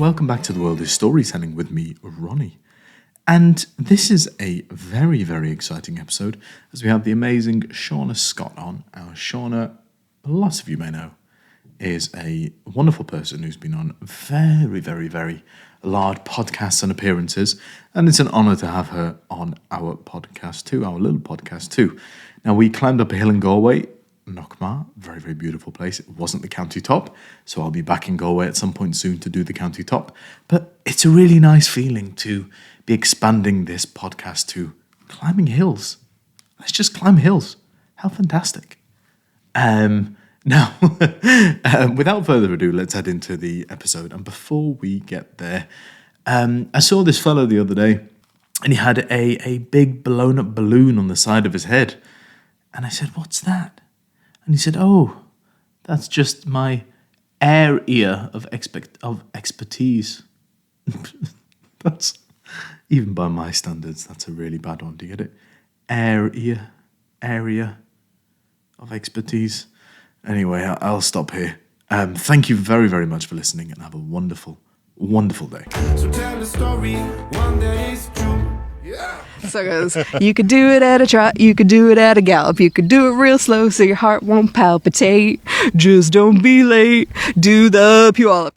welcome back to The World is Storytelling with me, Ronni. And this is a very, very exciting episode as we have the amazing Shawna Scott on. Our Shawna, lots of you may know, is a wonderful person who's been on very, very, very large podcasts and appearances. And it's an honour to have her on our podcast too, our little podcast too. Now, we climbed up a hill in Galway, Knockma, very, very beautiful place. It wasn't the county top, so I'll be back in Galway at some point soon to do the county top. But it's a really nice feeling to be expanding this podcast to climbing hills. Let's just climb hills. How fantastic. Now, without further ado, let's head into the episode. And before we get there, I saw this fellow the other day, and he had a big blown up balloon on the side of his head. And I said, "What's that?" And he said, "Oh, that's just my area of expertise." That's, even by my standards, that's a really bad one. Do you get it? Area of expertise. Anyway, I'll stop here. Thank you very, very much for listening, and have a wonderful, wonderful day. So tell a story, one that is true. Yeah. So it goes, you could do it at a trot, you could do it at a gallop, you could do it real slow so your heart won't palpitate. Just don't be late, do the Puyolip.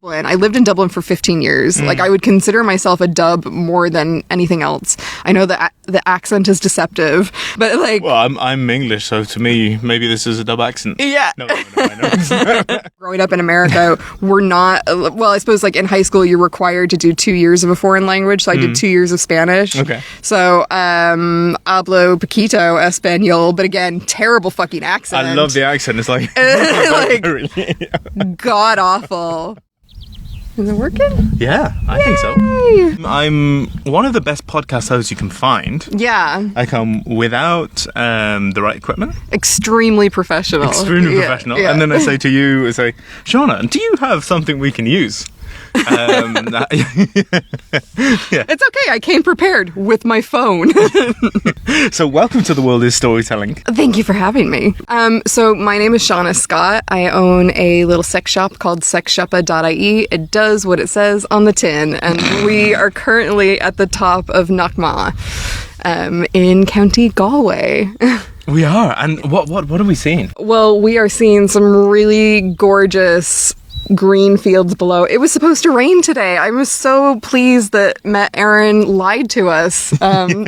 And I lived in Dublin for 15 years. Like, I would consider myself a dub more than anything else. I know that the accent is deceptive, but like... Well, I'm English, so to me, maybe this is a dub accent. Yeah. No, I know. Growing up in America, we're not... Well, I suppose, like, in high school, you're required to do 2 years of a foreign language, so I did 2 years of Spanish. Okay. So, hablo poquito español, but again, terrible fucking accent. I love the accent. It's like... God-awful. Is it working? Yeah, I think so. I'm one of the best podcast hosts you can find. Yeah. I come without the right equipment. Extremely professional. Professional. Yeah. And then I say to you, Shawna, do you have something we can use? Yeah. It's okay. I came prepared with my phone. So welcome to The World is Storytelling. Thank you for having me. So my name is Shawna Scott. I own a little sex shop called sexshoppa.ie. It does what it says on the tin, and we are currently at the top of Knockma in County Galway. We are. And what are we seeing? Well, we are seeing some really gorgeous green fields below. It was supposed to rain today. I was so pleased that Met Aaron lied to us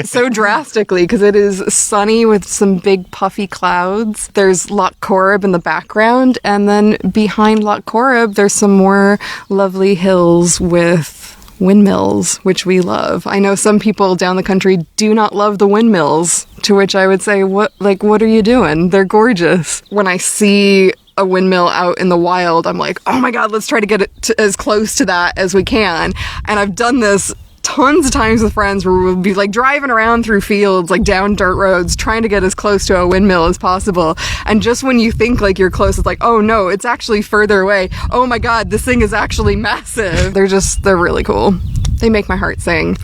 so drastically, because it is sunny with some big puffy clouds. There's Loch Corrib in the background, and then behind Loch Corrib there's some more lovely hills with windmills, which we love. I know some people down the country do not love the windmills, to which I would say, what are you doing? They're gorgeous. When I see a windmill out in the wild, I'm like, oh my God, let's try to get it as close to that as we can. And I've done this tons of times with friends where we'll be like driving around through fields, like down dirt roads, trying to get as close to a windmill as possible. And just when you think like you're close, it's like, oh no, it's actually further away. Oh my God, this thing is actually massive. They're really cool. They make my heart sing.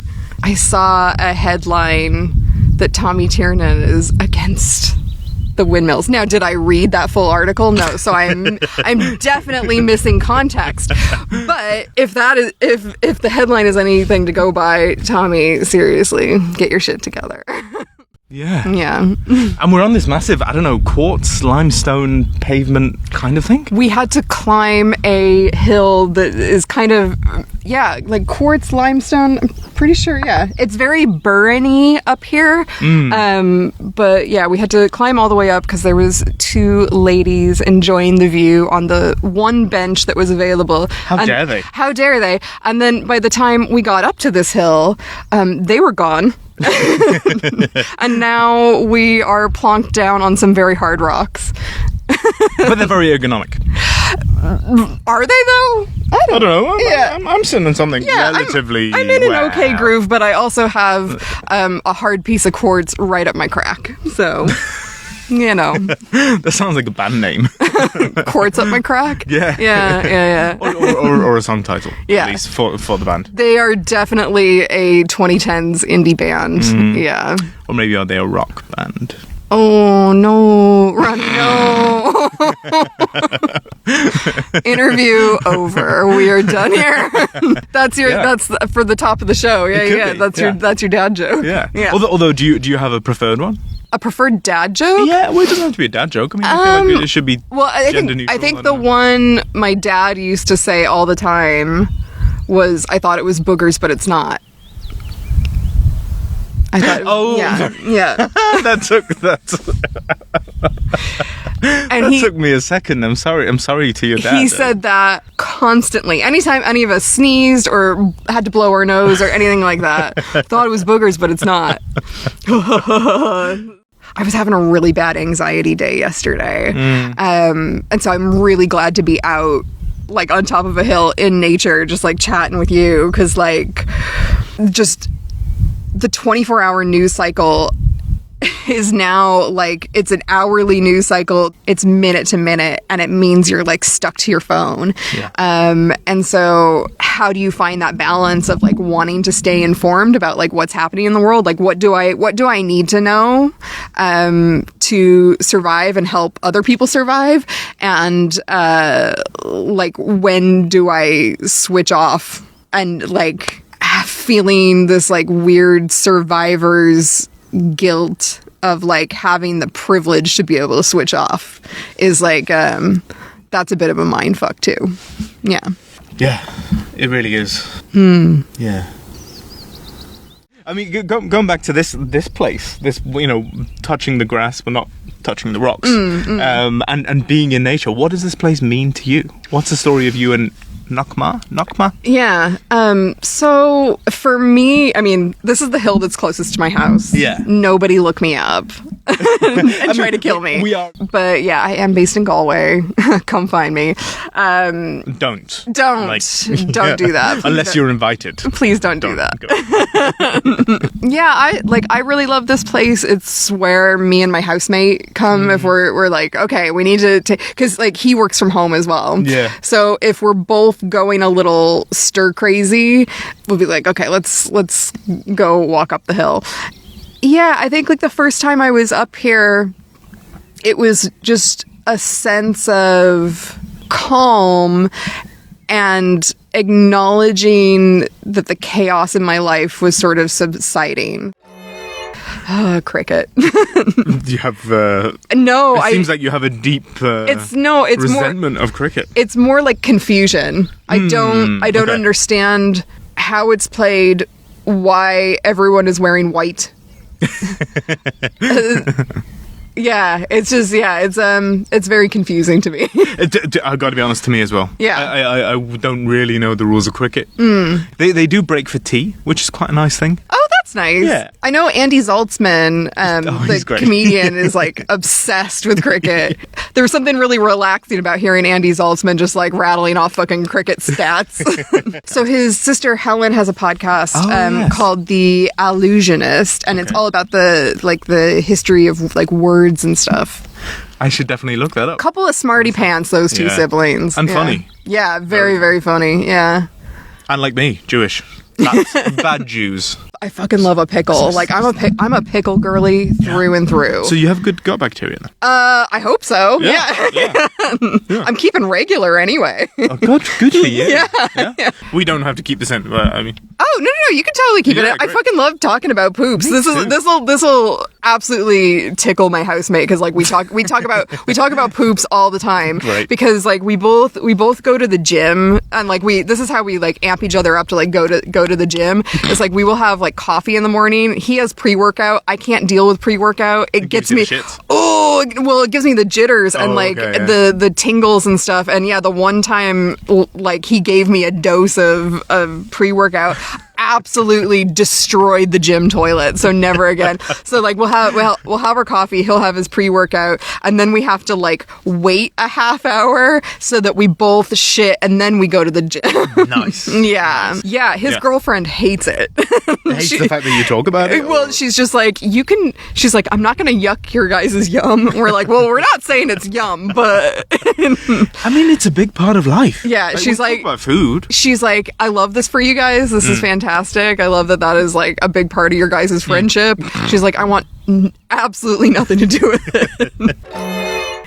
I saw a headline that Tommy Tiernan is against the windmills. Now, did I read that full article? No. So I'm definitely missing context. But if the headline is anything to go by, Tommy, seriously, get your shit together. Yeah. Yeah. And we're on this massive, quartz, limestone pavement kind of thing. We had to climb a hill that is kind of, like quartz limestone. I'm pretty sure, yeah. It's very burny up here. But yeah, we had to climb all the way up because there was 2 ladies enjoying the view on the one bench that was available. How dare they? How dare they? And then by the time we got up to this hill, they were gone. And now we are plonked down on some very hard rocks. But they're very ergonomic. Are they though? I don't know. I'm sitting on something relatively I'm in an okay groove, but I also have a hard piece of quartz right up my crack. So, you know. That sounds like a band name. Quartz up my crack? Yeah. Or a song title, at least for the band. They are definitely a 2010s indie band. Yeah. Or maybe are they a rock band? Oh no, Ronnie, no. Interview over. We are done here. That's for the top of the show. Yeah. That's your dad joke. Yeah. Yeah. Although, do you have a preferred one? A preferred dad joke? Yeah, well, it doesn't have to be a dad joke. I mean, I feel like it should be gender neutral. I think the one my dad used to say all the time was, I thought it was boogers, but it's not. I thought, yeah. that took me a second. I'm sorry to your dad. He said that constantly. Anytime any of us sneezed or had to blow our nose or anything like that, thought it was boogers, but it's not. I was having a really bad anxiety day yesterday. And so I'm really glad to be out, like, on top of a hill in nature, just like chatting with you, because like just the 24-hour news cycle is now like, it's an hourly news cycle. It's minute to minute, and it means you're like stuck to your phone. Yeah. And so how do you find that balance of like wanting to stay informed about like what's happening in the world? Like, what do I need to know to survive and help other people survive? And like, when do I switch off and like feeling this like weird survivor's guilt of like having the privilege to be able to switch off is like that's a bit of a mind fuck too. Yeah It really is. Yeah, I mean, going back to this place, this, you know, touching the grass but not touching the rocks, and being in nature, what does this place mean to you? What's the story of you and Knockma? Yeah. So for me, I mean, this is the hill that's closest to my house. Yeah. Nobody look me up and try to kill me. We are. But yeah, I am based in Galway. Come find me. Don't do that. Unless you're invited. Please don't do that. Go. Yeah, I really love this place. It's where me and my housemate come if we're like, okay, we need to take, because like he works from home as well. Yeah. So if we're both going a little stir crazy, we'll be like, okay, let's go walk up the hill. Yeah, I think like the first time I was up here, it was just a sense of calm and acknowledging that the chaos in my life was sort of subsiding. Cricket. Do you have no, it seems like you have a deep it's resentment of cricket. It's more like confusion. I don't understand how it's played, why everyone is wearing white. Yeah, it's just, it's very confusing to me. I've got to be honest, to me as well. Yeah. I don't really know the rules of cricket. They do break for tea, which is quite a nice thing. Oh, that's nice. Yeah. I know Andy Zaltzman, he's the great. comedian, is like obsessed with cricket. There was something really relaxing about hearing Andy Zaltzman just like rattling off fucking cricket stats. So his sister Helen has a podcast Yes. called The Allusionist, and it's all about the history of like words and stuff. I should definitely look that up. Couple of smarty pants, those two Yeah. siblings. And Yeah. funny. Yeah, very, very funny. Yeah. And like me, Jewish. Bad Jews. I fucking love a pickle. Like I'm a pickle girly through and through. So you have good gut bacteria then? I hope so. Yeah. Yeah. I'm keeping regular anyway. Oh, good for you. Yeah. We don't have to keep this in. I mean, Oh no, you can totally keep Yeah, it. I great. fucking love talking about poops. This will absolutely tickle my housemate because like we talk about poops all the time. Right. Because like we both go to the gym and like this is how we like amp each other up to like go to the gym. It's like we will have like coffee in the morning. He has pre-workout. I can't deal with pre-workout. It gets gives you me the shits. it gives me the jitters and like okay, yeah. the tingles and stuff. And yeah, the one time like he gave me a dose of pre-workout, absolutely destroyed the gym toilet. So never again. So like we'll have our coffee, he'll have his pre-workout, and then we have to like wait a half hour so that we both shit and then we go to the gym. nice. Yeah. Nice. Yeah, his Yeah. girlfriend hates it. Hates the fact that you talk about it? Well, she's just like, she's like, I'm not going to yuck your guys' yum. We're like, well, we're not saying it's yum, but I mean, it's a big part of life. Yeah, she's we like- talk about food. she's like, I love this for you guys. This is fantastic. fantastic. I love that that is like a big part of your guys' friendship. She's like, I want absolutely nothing to do with it.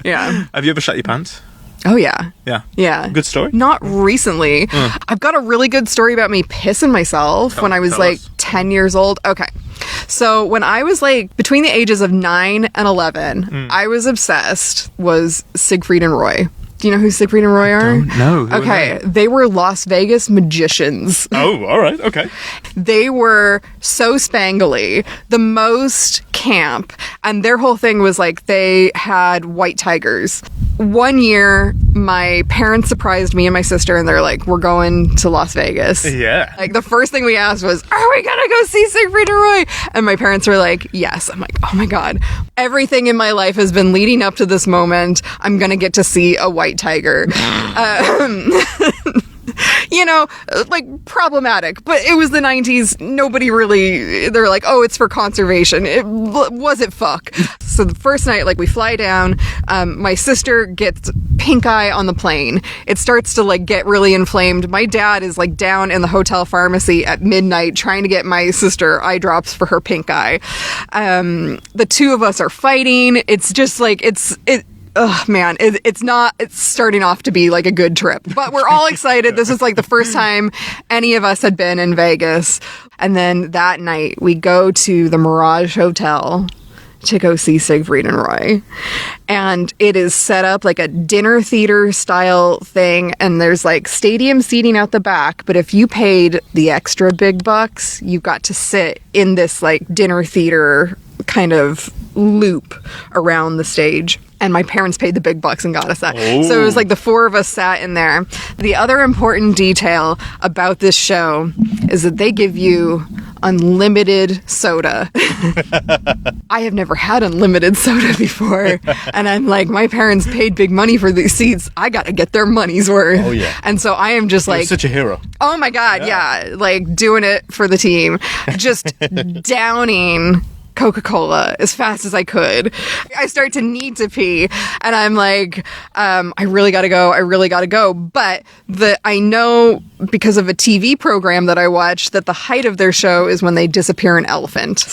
Yeah. Have you ever shut your pants? Oh, yeah. Yeah. Yeah. Good story? Not recently. I've got a really good story about me pissing myself when I was tell like us. 10 years old. Okay. So when I was like between the ages of 9 and 11, I was obsessed was Siegfried and Roy. Do you know who Siegfried and Roy are? No. Who are Okay, they were Las Vegas magicians. Oh, all right. Okay. They were so spangly, the most camp, and their whole thing was like they had white tigers. One year, my parents surprised me and my sister, and they're like, we're going to Las Vegas. Yeah. Like, the first thing we asked was, are we gonna go see Siegfried and Roy? And my parents were like, yes. I'm like, oh my God. Everything in my life has been leading up to this moment. I'm gonna get to see a white tiger. You know, like, problematic, but it was the 90s. Nobody really, they're like, oh, it's for conservation. Was it fuck? So the first night, like, we fly down, my sister gets pink eye on the plane. It starts to like get really inflamed. My dad is like down in the hotel pharmacy at midnight trying to get my sister eye drops for her pink eye. The two of us are fighting. It's just like, oh man, it's starting off to be like a good trip, but we're all excited. This is like the first time any of us had been in Vegas. And then that night we go to the Mirage Hotel to go see Siegfried and Roy. And it is set up like a dinner theater style thing. And there's like stadium seating out the back. But if you paid the extra big bucks, you got to sit in this like dinner theater kind of loop around the stage. And my parents paid the big bucks and got us that. Oh. So it was like the four of us sat in there. The other important detail about this show is that they give you unlimited soda. I have never had unlimited soda before. And I'm like, my parents paid big money for these seats. I got to get their money's worth. Oh, yeah. And so I am just You're like, such a hero. oh my God, yeah. Like doing it for the team. Just downing Coca-Cola as fast as I could. I start to need to pee and I'm like, I really gotta go. But I know because of a TV program that I watched that the height of their show is when they disappear an elephant.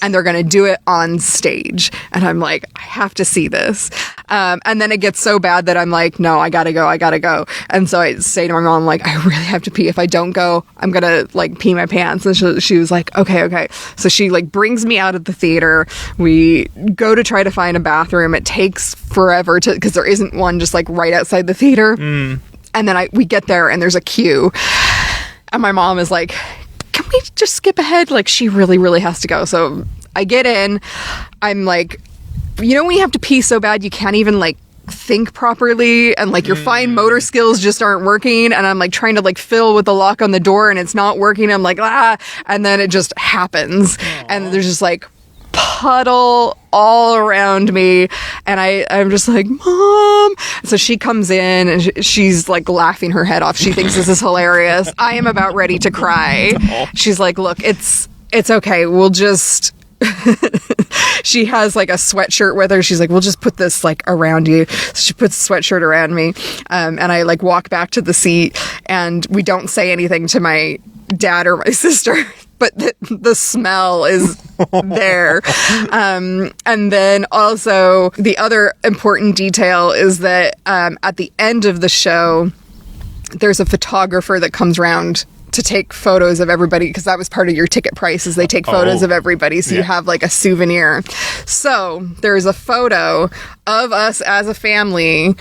And they're going to do it on stage. And I'm like, I have to see this. And then it gets so bad that I'm like, no, I gotta go. And so I say to my mom, like, I really have to pee. If I don't go, I'm going to like pee my pants. And she was like, okay. So she like brings me out of the theater. We go to try to find a bathroom. It takes forever because there isn't one just like right outside the theater. And then we get there and there's a queue. And my mom is like, can we just skip ahead? Like, she really, really has to go. So I get in. I'm like, you know when you have to pee so bad you can't even like think properly and like your fine motor skills just aren't working, and I'm like trying to like fill with the lock on the door and it's not working. I'm like, and then it just happens. Aww. And there's just like puddle all around me, and I'm just like, Mom. So she comes in and she's like laughing her head off. She thinks this is hilarious. I am about ready to cry. She's like, look, it's okay, we'll just she has like a sweatshirt with her. She's like, we'll just put this like around you. So she puts the sweatshirt around me, and I like walk back to the seat, and we don't say anything to my dad or my sister, but the smell is there. And then also the other important detail is that at the end of the show, there's a photographer that comes around to take photos of everybody, because that was part of your ticket price, is they take photos of everybody, so you have like a souvenir. So there's a photo of us as a family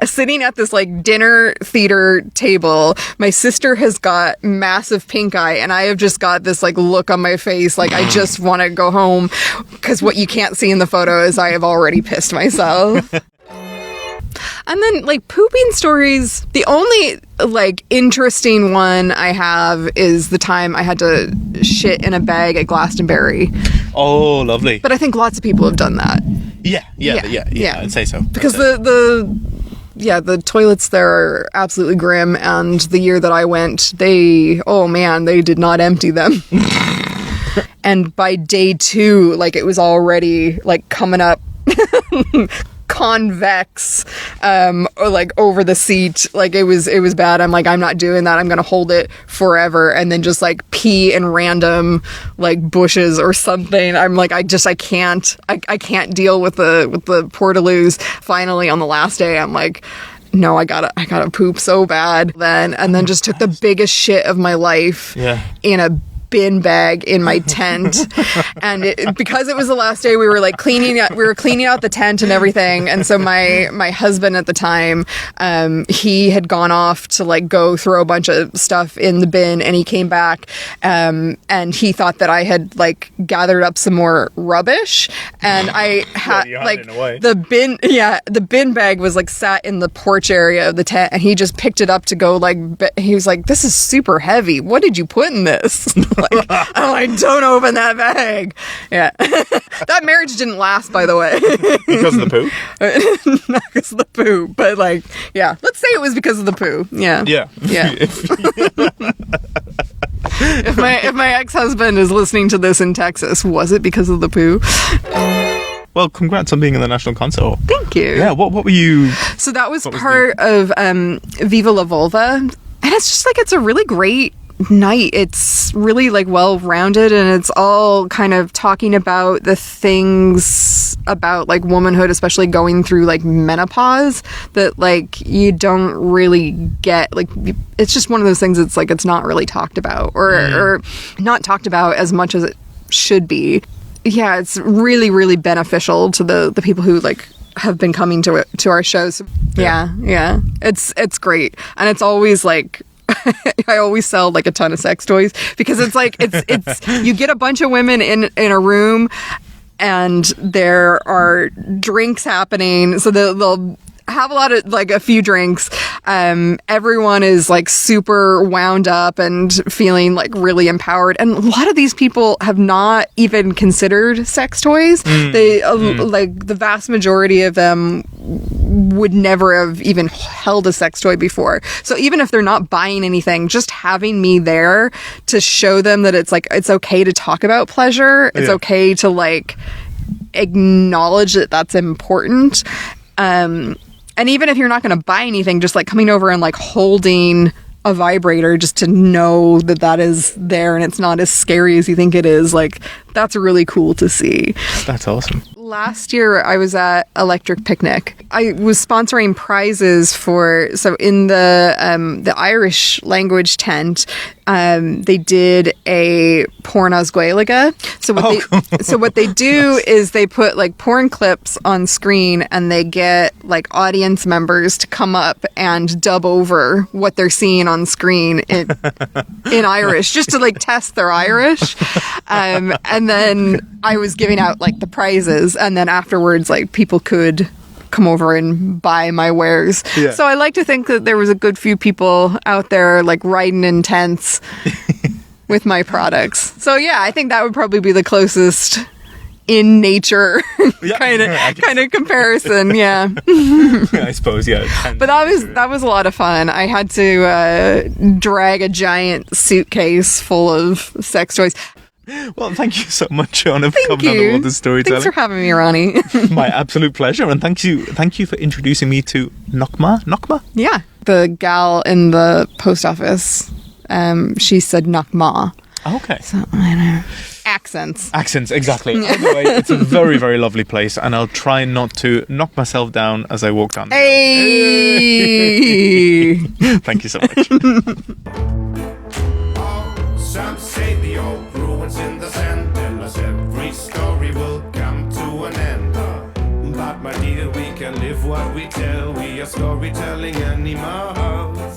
sitting at this like dinner theater table. My sister has got massive pink eye, and I have just got this like look on my face like I just want to go home, because what you can't see in the photo is I have already pissed myself. And then, like, pooping stories, the only, like, interesting one I have is the time I had to shit in a bag at Glastonbury. Oh, lovely. But I think lots of people have done that. Yeah, I'd say so. Because the toilets there are absolutely grim, and the year that I went, they did not empty them. And by day 2, like, it was already, like, coming up convex, like over the seat. Like it was bad. I'm like, I'm not doing that. I'm going to hold it forever and then just like pee in random like bushes or something. I'm like, I can't deal with the portaloos. Finally on the last day, I'm like, no, I gotta poop so bad then, and then just took the biggest shit of my life in a bin bag in my tent. And because it was the last day, we were cleaning out the tent and everything. And so my husband at the time, he had gone off to like go throw a bunch of stuff in the bin, and he came back, and he thought that I had like gathered up some more rubbish, and I had like the bin bag was like sat in the porch area of the tent, and he just picked it up to go he was like, this is super heavy, what did you put in this? I'm like, don't open that bag. Yeah. That marriage didn't last, by the way. Because of the poo? Not because of the poo, but like, yeah. Let's say it was because of the poo. Yeah. Yeah. Yeah. If my ex-husband is listening to this in Texas, was it because of the poo? Well, congrats on being in the National Concert Hall. Thank you. Yeah, what were you... So that was part of Viva La Vulva. And it's just like, it's a really great night. It's really like well-rounded, and it's all kind of talking about the things about like womanhood, especially going through like menopause, that like you don't really get. Like, it's just one of those things. It's like, it's not really talked about, or not talked about as much as it should be. Yeah, it's really, really beneficial to the people who like have been coming to our shows. Yeah. It's great, and it's always like, I always sell like a ton of sex toys, because it's like it's you get a bunch of women in a room, and there are drinks happening, so they'll have a few drinks. Everyone is like super wound up and feeling like really empowered, and a lot of these people have not even considered sex toys. Like the vast majority of them would never have even held a sex toy before. So even if they're not buying anything, just having me there to show them that it's like, it's okay to talk about pleasure. It's okay to like acknowledge that that's important. And even if you're not going to buy anything, just like coming over and like holding a vibrator just to know that that is there and it's not as scary as you think it is, like, that's really cool to see. That's awesome. Last year I was at Electric Picnic. I was sponsoring prizes so in the Irish language tent, they did a Pornas Gaeilge. So what they do is they put like porn clips on screen, and they get like audience members to come up and dub over what they're seeing on screen in Irish, just to like test their Irish. And then I was giving out like the prizes, and then afterwards like people could come over and buy my wares. Yeah. So I like to think that there was a good few people out there like riding in tents with my products. So yeah, I think that would probably be the closest in nature kind of comparison. Yeah. I suppose, yeah. But that was a lot of fun. I had to drag a giant suitcase full of sex toys. Well, thank you so much, Shawna, for coming on the World of Storytelling. Thanks for having me, Ronni. My absolute pleasure, and thank you for introducing me to Knockma. Knockma? Yeah, the gal in the post office. She said Knockma. Okay. So I know. Accents, exactly. Anyway, it's a very, very lovely place, and I'll try not to knock myself down as I walk down the hill. Thank you so much. Some say the old ruins in the sand tell us every story will come to an end. But my dear, we can live what we tell. We are storytelling animals.